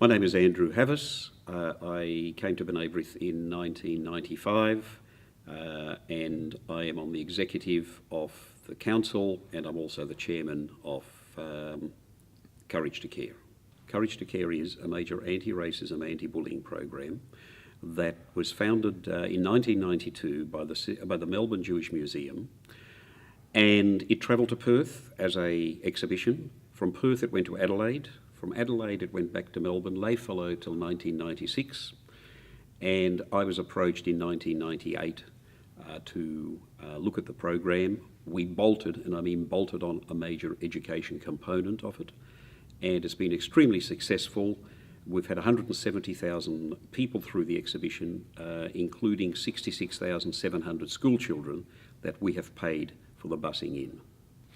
My name is Andrew Havas. I came to Benabrith in 1995 and I am on the executive of the council, and I'm also the chairman of Courage to Care. Courage to Care is a major anti-racism, anti-bullying program that was founded in 1992 by the Melbourne Jewish Museum, and it travelled to Perth as an exhibition. From Perth it went to Adelaide. From Adelaide it went back to Melbourne, lay fallow till 1996, and I was approached in 1998 to look at the program. We bolted, and I mean bolted on a major education component of it, and it's been extremely successful. We've had 170,000 people through the exhibition, including 66,700 school children that we have paid for the busing in.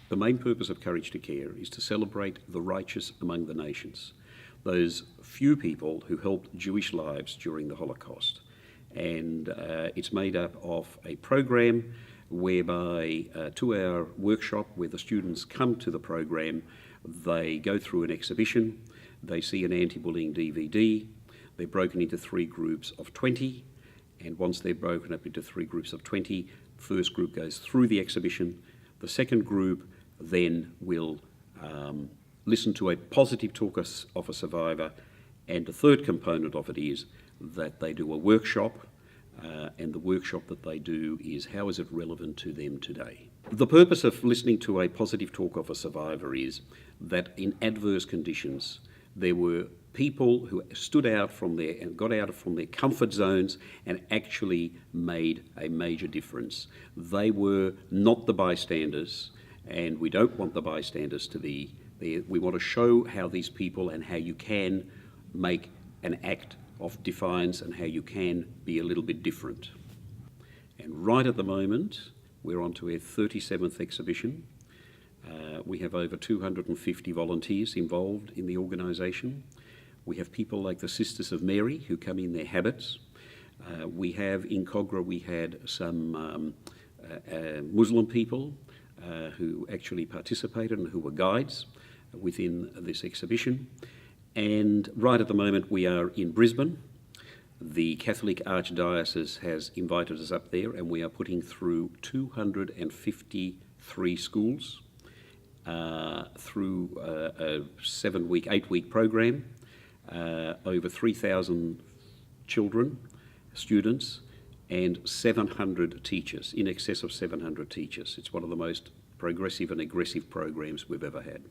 The main purpose of Courage to Care is to celebrate the righteous among the nations, those few people who helped Jewish lives during the Holocaust. And it's made up of a program whereby a 2-hour workshop where the students come to the program, they go through an exhibition, they see an anti-bullying DVD, they're broken into 3 groups of 20, and once they're broken up into 3 groups of 20, the first group goes through the exhibition, the second group then will listen to a positive talk of a survivor, and the third component of it is that they do a workshop, and the workshop that they do is how is it relevant to them today. The purpose of listening to a positive talk of a survivor is that in adverse conditions there were people who stood out from their and got out from their comfort zones and actually made a major difference. They were not the bystanders, and we don't want the bystanders to be there. We want to show how these people and how you can make an act of defiance and how you can be a little bit different. And right at the moment, we're on to our 37th exhibition. We have over 250 volunteers involved in the organisation. We have people like the Sisters of Mary who come in their habits. We have in Cogra, we had some Muslim people who actually participated and who were guides within this exhibition. And right at the moment we are in Brisbane. The Catholic Archdiocese has invited us up there, and we are putting through 253 schools through a 7-week, 8-week program, over 3,000 children, students, and 700 teachers, in excess of 700 teachers. It's one of the most progressive and aggressive programs we've ever had.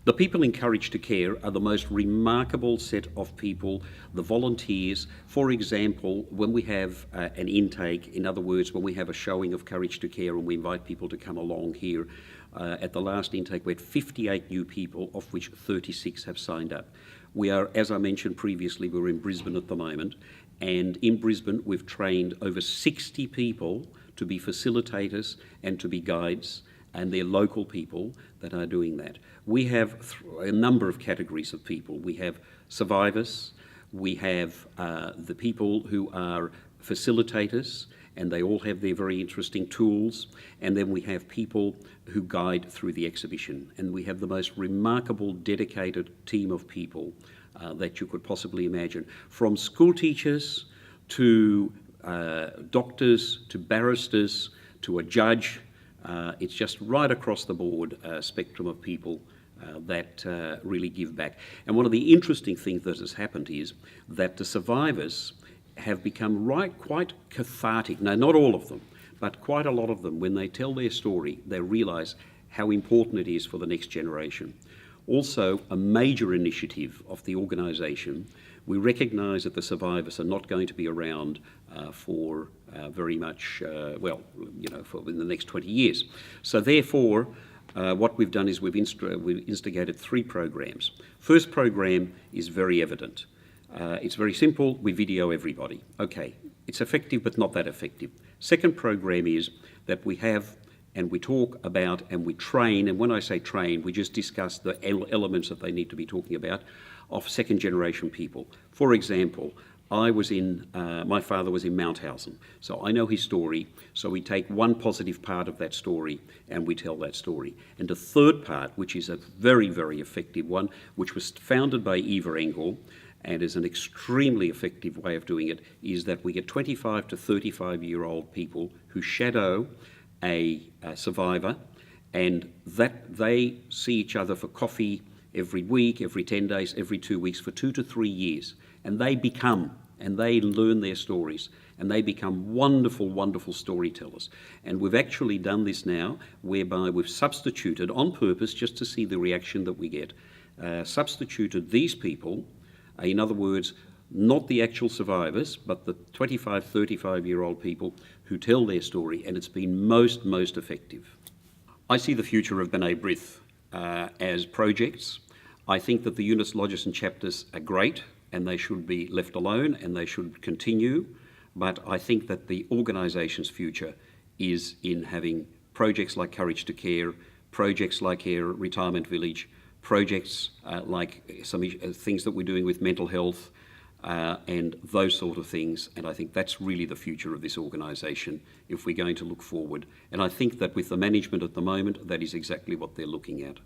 The people in Courage to Care are the most remarkable set of people, the volunteers. For example, when we have an intake, in other words, when we have a showing of Courage to Care and we invite people to come along here, at the last intake we had 58 new people, of which 36 have signed up. We are, as I mentioned previously, we're in Brisbane at the moment, and in Brisbane we've trained over 60 people to be facilitators and to be guides, and they're local people that are doing that. We have a number of categories of people. We have survivors, we have the people who are facilitators, and they all have their very interesting tools, and then we have people who guide through the exhibition. And we have the most remarkable, dedicated team of people that you could possibly imagine, from school teachers to doctors to barristers to a judge. It's just right across the board spectrum of people that really give back. And one of the interesting things that has happened is that the survivors have become quite cathartic. Now, not all of them, but quite a lot of them, when they tell their story, they realise how important it is for the next generation. Also, a major initiative of the organisation, we recognise that the survivors are not going to be around for very much, for in the next 20 years. So therefore, what we've done is we've instigated 3 programs. First program is very evident. It's very simple. We video everybody. Okay, it's effective but not that effective. Second program is that we have and we talk about and we train, and when I say train, we just discuss the elements that they need to be talking about of second generation people. For example, my father was in Mounthausen, so I know his story, so we take one positive part of that story and we tell that story. And the third part, which is a very, very effective one, which was founded by Eva Engel, and is an extremely effective way of doing it, is that we get 25 to 35-year-old people who shadow a survivor, and that they see each other for coffee every week, every 10 days, every 2 weeks for 2 to 3 years, and they learn their stories, and they become wonderful, wonderful storytellers. And we've actually done this now, whereby we've substituted, on purpose, just to see the reaction that we get, substituted these people, in other words, not the actual survivors, but the 25, 35-year-old people who tell their story, and it's been most effective. I see the future of B'nai B'rith as projects. I think that the units, lodges and chapters are great, and they should be left alone, and they should continue, but I think that the organisation's future is in having projects like Courage to Care, projects like Care Retirement Village, projects like some things that we're doing with mental health, and those sort of things. And I think that's really the future of this organisation if we're going to look forward. And I think that with the management at the moment, that is exactly what they're looking at.